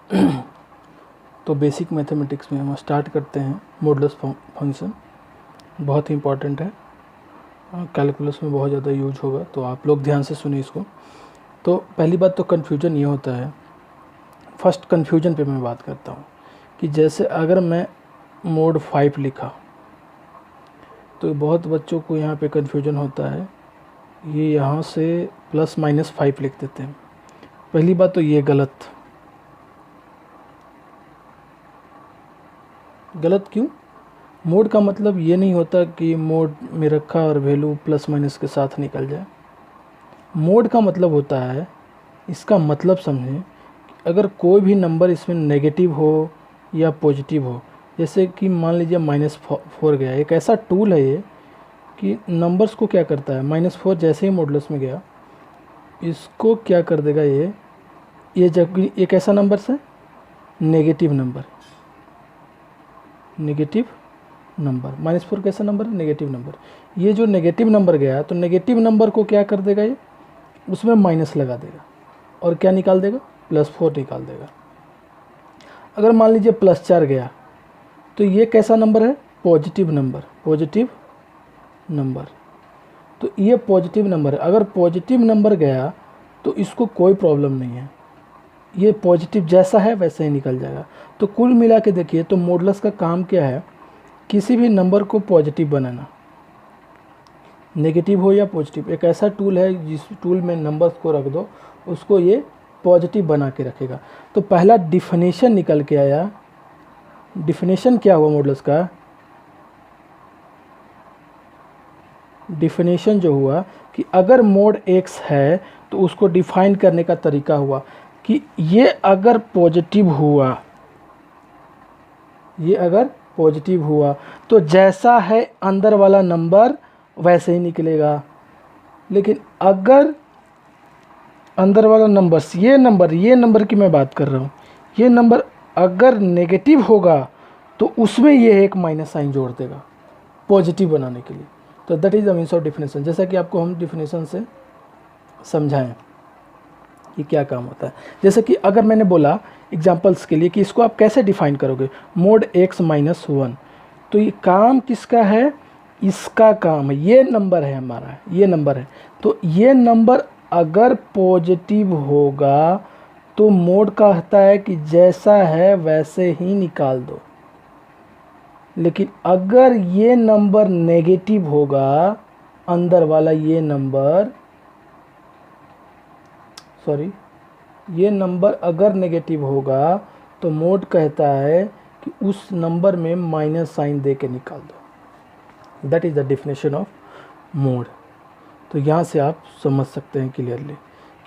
तो basic mathematics में हम स्टार्ट करते हैं मॉडुलस फंक्शन। बहुत ही इम्पॉर्टेंट है, कैलकुलस में बहुत ज़्यादा यूज होगा, तो आप लोग ध्यान से सुनिए इसको। तो पहली बात तो कन्फ्यूजन ये होता है, फर्स्ट कन्फ्यूजन पे मैं बात करता हूँ कि जैसे अगर मैं मोड 5 लिखा तो बहुत बच्चों को यहाँ पे कन्फ्यूजन होता है, ये यहाँ से +-5 लिख देते हैं। पहली बात तो ये गलत क्यों? मोड का मतलब ये नहीं होता कि मोड में रखा और वैल्यू +- के साथ निकल जाए। मोड का मतलब होता है, इसका मतलब समझें, अगर कोई भी नंबर इसमें नेगेटिव हो या पॉजिटिव हो, जैसे कि मान लीजिए -4 गया। एक ऐसा टूल है ये कि नंबर्स को क्या करता है, -4 जैसे ही मॉडुलस में गया इसको क्या कर देगा, ये जब एक ऐसा नंबर से नेगेटिव नंबर -4 कैसा नंबर है, नेगेटिव नंबर। ये जो नेगेटिव नंबर गया तो नेगेटिव नंबर को क्या कर देगा, ये उसमें माइनस लगा देगा और क्या निकाल देगा, +4 निकाल देगा। अगर मान लीजिए +4 गया तो ये कैसा नंबर है, पॉजिटिव नंबर। तो ये पॉजिटिव नंबर है। अगर पॉजिटिव नंबर गया तो इसको कोई प्रॉब्लम नहीं है, ये पॉजिटिव जैसा है वैसे ही निकल जाएगा। तो कुल मिला के देखिए, तो मॉडुलस का काम क्या है, किसी भी नंबर को पॉजिटिव बनाना, नेगेटिव हो या पॉजिटिव। एक ऐसा टूल है जिस टूल में नंबर्स को रख दो उसको ये पॉजिटिव बना के रखेगा। तो पहला डिफिनेशन निकल के आया। डिफिनेशन क्या हुआ मॉडुलस का, डिफिनेशन जो हुआ कि अगर मोड x है तो उसको डिफाइन करने का तरीका हुआ कि ये अगर पॉजिटिव हुआ तो जैसा है अंदर वाला नंबर वैसे ही निकलेगा। लेकिन अगर अंदर वाला नंबर, ये नंबर की मैं बात कर रहा हूँ, ये नंबर अगर नेगेटिव होगा तो उसमें ये एक माइनस साइन जोड़ देगा पॉजिटिव बनाने के लिए। तो that is the means of definition. जैसा कि आपको हम डिफिनेशन से समझाएं कि क्या काम होता है। जैसे कि अगर मैंने बोला एग्जांपल्स के लिए कि इसको आप कैसे डिफाइन करोगे, मोड x - 1, तो ये काम किसका है, इसका काम है, ये नंबर है हमारा, ये नंबर है। तो ये नंबर अगर पॉजिटिव होगा तो मोड कहता है कि जैसा है वैसे ही निकाल दो। लेकिन अगर ये नंबर नेगेटिव होगा, अंदर वाला ये नंबर अगर नेगेटिव होगा तो मोड कहता है कि उस नंबर में माइनस साइन दे के निकाल दो। That is the definition of mode. तो यहाँ से आप समझ सकते हैं क्लियरली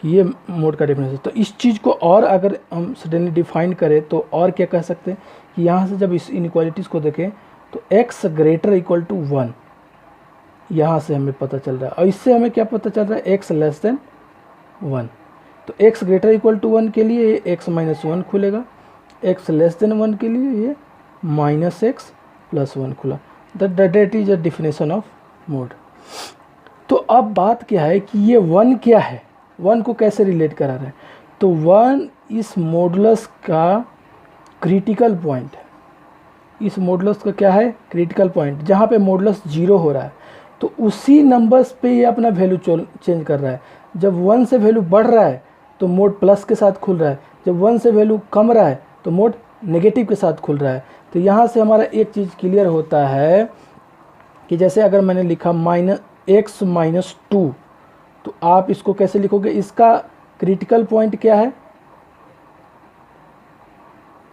कि ये मोड का डेफिनेशन। तो इस चीज़ को और अगर हम सडनली डिफाइन करें तो और क्या कह सकते हैं कि यहाँ से जब इस इनइक्वालिटीज़ को देखें तो x > 1 यहाँ से हमें पता चल रहा है, और इससे हमें क्या पता चल रहा है, x <1। तो x > 1 के लिए x - 1 खुलेगा, x < 1 के लिए ये -x + 1 खुला। That is a definition of mode. तो अब बात क्या है कि ये 1 क्या है, 1 को कैसे रिलेट करा रहे हैं। तो 1 इस मॉडुलस का क्रिटिकल पॉइंट है। इस मॉडुलस का क्या है, क्रिटिकल पॉइंट, जहाँ पे मॉडुलस 0 हो रहा है तो उसी नंबर्स पे ये अपना वैल्यू चेंज कर रहा है। जब 1 से वैल्यू बढ़ रहा है तो मोड प्लस के साथ खुल रहा है, जब 1 से वैल्यू कम रहा है तो मोड नेगेटिव के साथ खुल रहा है। तो यहाँ से हमारा एक चीज़ क्लियर होता है कि जैसे अगर मैंने लिखा -x - 2, तो आप इसको कैसे लिखोगे, इसका क्रिटिकल पॉइंट क्या है,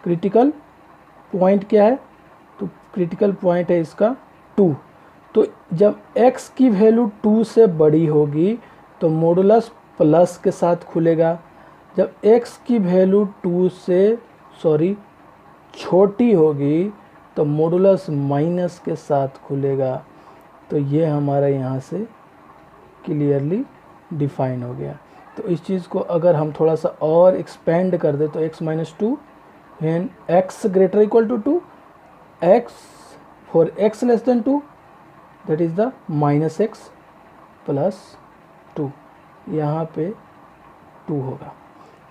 क्रिटिकल पॉइंट क्या है, तो क्रिटिकल पॉइंट है इसका 2। तो जब x की वैल्यू 2 से बड़ी होगी तो मॉडुलस प्लस के साथ खुलेगा, जब x की वैल्यू 2 से छोटी होगी तो मॉडुलस माइनस के साथ खुलेगा। तो ये हमारा यहाँ से क्लियरली डिफाइन हो गया। तो इस चीज़ को अगर हम थोड़ा सा और एक्सपेंड कर दे तो x - 2 when x > 2, x for x < 2 that is the -x + 2, यहाँ पे 2 होगा।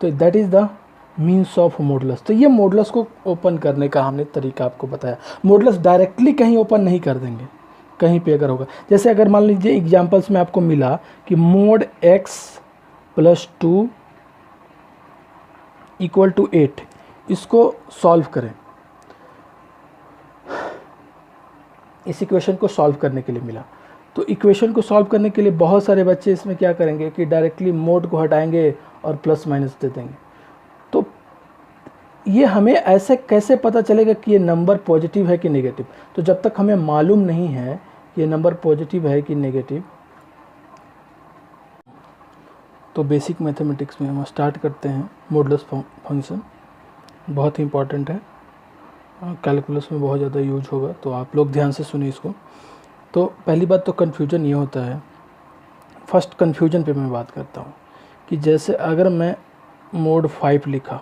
तो that is the means of modulus. तो ये मॉडुलस को ओपन करने का हमने तरीका आपको बताया। मॉडुलस डायरेक्टली कहीं ओपन नहीं कर देंगे, कहीं पे अगर होगा, जैसे अगर मान लीजिए एग्जांपल्स में आपको मिला कि मोड x + 2 = 8, इसको सॉल्व करें। इस इक्वेशन को सॉल्व करने के लिए मिला, तो इक्वेशन को सॉल्व करने के लिए बहुत सारे बच्चे इसमें क्या करेंगे कि डायरेक्टली मोड को हटाएंगे और प्लस माइनस दे देंगे। तो ये हमें ऐसे कैसे पता चलेगा कि ये नंबर पॉजिटिव है कि नेगेटिव? तो जब तक हमें मालूम नहीं है कि ये नंबर पॉजिटिव है कि नेगेटिव, तो बेसिक मैथमेटिक्स में हम स्टार्ट करते हैं। मॉडुलस फंक्शन बहुत ही इंपॉर्टेंट है, कैलकुलस में बहुत ज़्यादा यूज होगा, तो आप लोग ध्यान से सुनिए इसको। तो पहली बात तो कन्फ्यूजन ये होता है, फर्स्ट कन्फ्यूजन पे मैं बात करता हूँ कि जैसे अगर मैं मोड 5 लिखा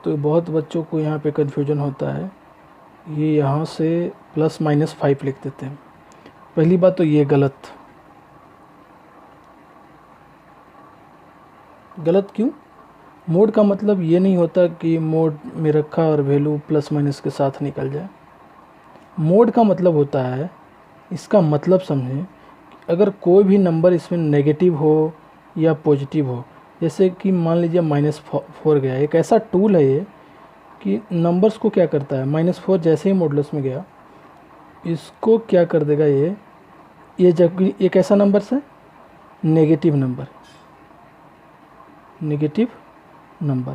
तो बहुत बच्चों को यहाँ पे कन्फ्यूजन होता है, ये यहाँ से ±5 लिख देते हैं। पहली बात तो ये गलत क्यों? मोड का मतलब ये नहीं होता कि मोड में रखा और वैल्यू प्लस माइनस के साथ निकल जाए। मोड का मतलब होता है, इसका मतलब समझें, अगर कोई भी नंबर इसमें नेगेटिव हो या पॉजिटिव हो, जैसे कि मान लीजिए -4 गया, एक ऐसा टूल है ये कि नंबर्स को क्या करता है, -4 जैसे ही मॉडुलस में गया इसको क्या कर देगा, ये जबकि एक ऐसा नंबर से नेगेटिव नंबर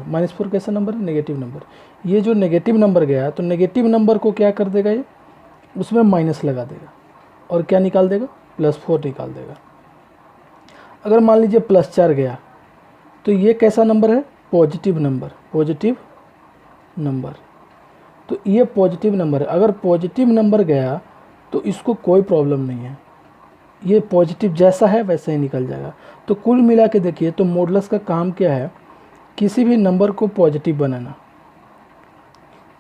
-4 कैसा नंबर है, नेगेटिव नंबर। ये जो नेगेटिव नंबर गया तो नेगेटिव नंबर को क्या कर देगा, ये उसमें माइनस लगा देगा और क्या निकाल देगा, +4 निकाल देगा। अगर मान लीजिए +4 गया तो ये कैसा नंबर है, पॉजिटिव नंबर। तो ये पॉजिटिव नंबर है। अगर पॉजिटिव नंबर गया तो इसको कोई प्रॉब्लम नहीं है, ये पॉजिटिव जैसा है वैसे ही निकल जाएगा। तो कुल मिला के देखिए, तो मॉडुलस का काम क्या है, किसी भी नंबर को पॉजिटिव बनाना,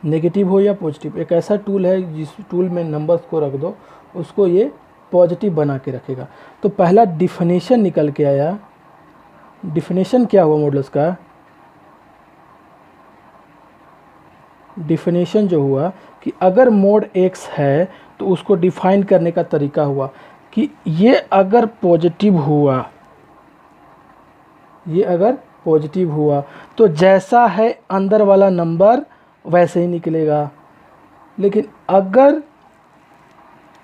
नेगेटिव हो या पॉजिटिव। एक ऐसा टूल है जिस टूल में नंबर्स को रख दो उसको ये पॉजिटिव बना के रखेगा। तो पहला डिफिनेशन निकल के आया। डिफिनेशन क्या हुआ मॉडुलस का, डिफिनेशन जो हुआ कि अगर मोड x है तो उसको डिफाइन करने का तरीका हुआ कि ये अगर पॉजिटिव हुआ तो जैसा है अंदर वाला नंबर वैसे ही निकलेगा। लेकिन अगर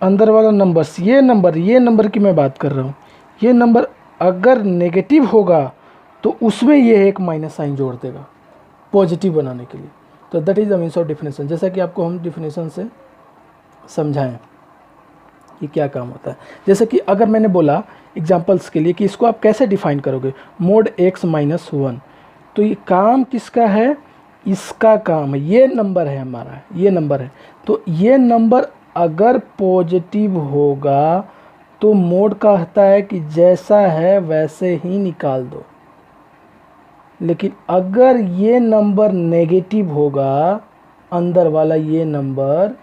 अंदर वाला नंबर्स, ये नंबर की मैं बात कर रहा हूँ, ये नंबर अगर नेगेटिव होगा तो उसमें ये एक माइनस साइन जोड़ देगा पॉजिटिव बनाने के लिए। तो that is the means of definition. जैसा कि आपको हम डिफिनेशन से समझाएं कि क्या काम होता है। जैसे कि अगर मैंने बोला एग्जांपल्स के लिए कि इसको आप कैसे डिफाइन करोगे, मोड x - 1, तो ये काम किसका है, इसका काम है, ये नंबर है हमारा, ये नंबर है। तो ये नंबर अगर पॉजिटिव होगा तो मोड कहता है कि जैसा है वैसे ही निकाल दो। लेकिन अगर ये नंबर नेगेटिव होगा, अंदर वाला ये नंबर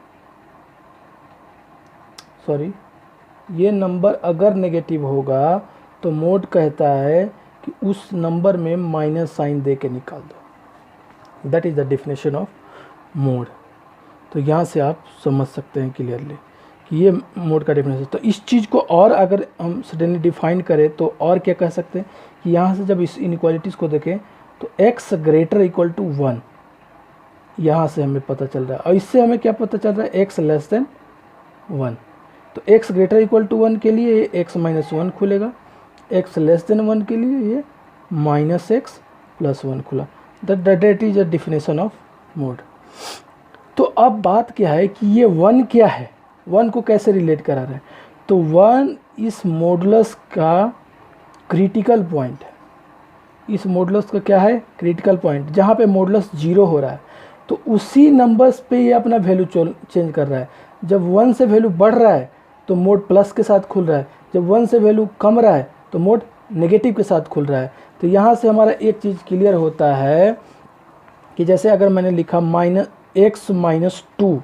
अगर नेगेटिव होगा तो मोड कहता है कि उस नंबर में माइनस साइन दे के निकाल दो। That is the definition of mode. तो यहाँ से आप समझ सकते हैं क्लियरली कि ये मोड का डेफिनेशन। तो इस चीज़ को और अगर हम सडनली डिफाइन करें तो और क्या कह सकते हैं कि यहाँ से जब इस इनइक्वालिटीज़ को देखें तो x > 1 यहाँ से हमें पता चल रहा है, और इससे हमें क्या पता चल रहा है, x <1। तो x > 1 के लिए x - 1 खुलेगा, x < 1 के लिए ये -x + 1 खुला। That is a definition of mode. तो अब बात क्या है कि ये 1 क्या है, 1 को कैसे रिलेट करा रहे हैं। तो 1 इस मॉडुलस का क्रिटिकल पॉइंट है। इस मॉडुलस का क्या है, क्रिटिकल पॉइंट, जहाँ पे मॉडुलस 0 हो रहा है तो उसी नंबर्स पे ये अपना वैल्यू चेंज कर रहा है। जब 1 से वैल्यू बढ़ रहा है तो मोड प्लस के साथ खुल रहा है, जब 1 से वैल्यू कम रहा है तो मोड नेगेटिव के साथ खुल रहा है। तो यहाँ से हमारा एक चीज़ क्लियर होता है कि जैसे अगर मैंने लिखा -x - 2,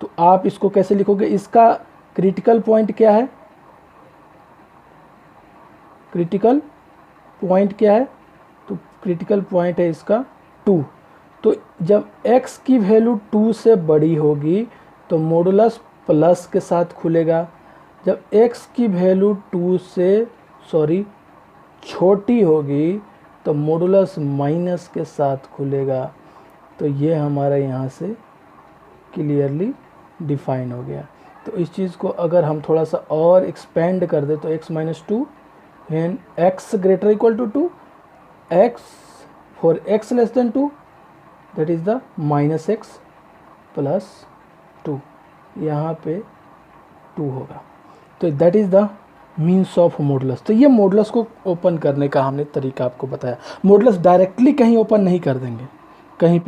तो आप इसको कैसे लिखोगे, इसका क्रिटिकल पॉइंट क्या है, क्रिटिकल पॉइंट क्या है, तो क्रिटिकल पॉइंट है इसका 2। तो जब x की वैल्यू 2 से बड़ी होगी तो मॉडुलस प्लस के साथ खुलेगा, जब x की वैल्यू 2 से छोटी होगी तो मॉडुलस माइनस के साथ खुलेगा। तो ये हमारा यहाँ से क्लियरली डिफाइन हो गया। तो इस चीज़ को अगर हम थोड़ा सा और एक्सपेंड कर दे तो x minus 2 when x greater equal to 2, x for x less than 2 that is the minus x plus 2, यहाँ पे 2 होगा। तो that is the means of modulus. तो ये मॉडुलस को ओपन करने का हमने तरीका आपको बताया। मॉडुलस डायरेक्टली कहीं ओपन नहीं कर देंगे, कहीं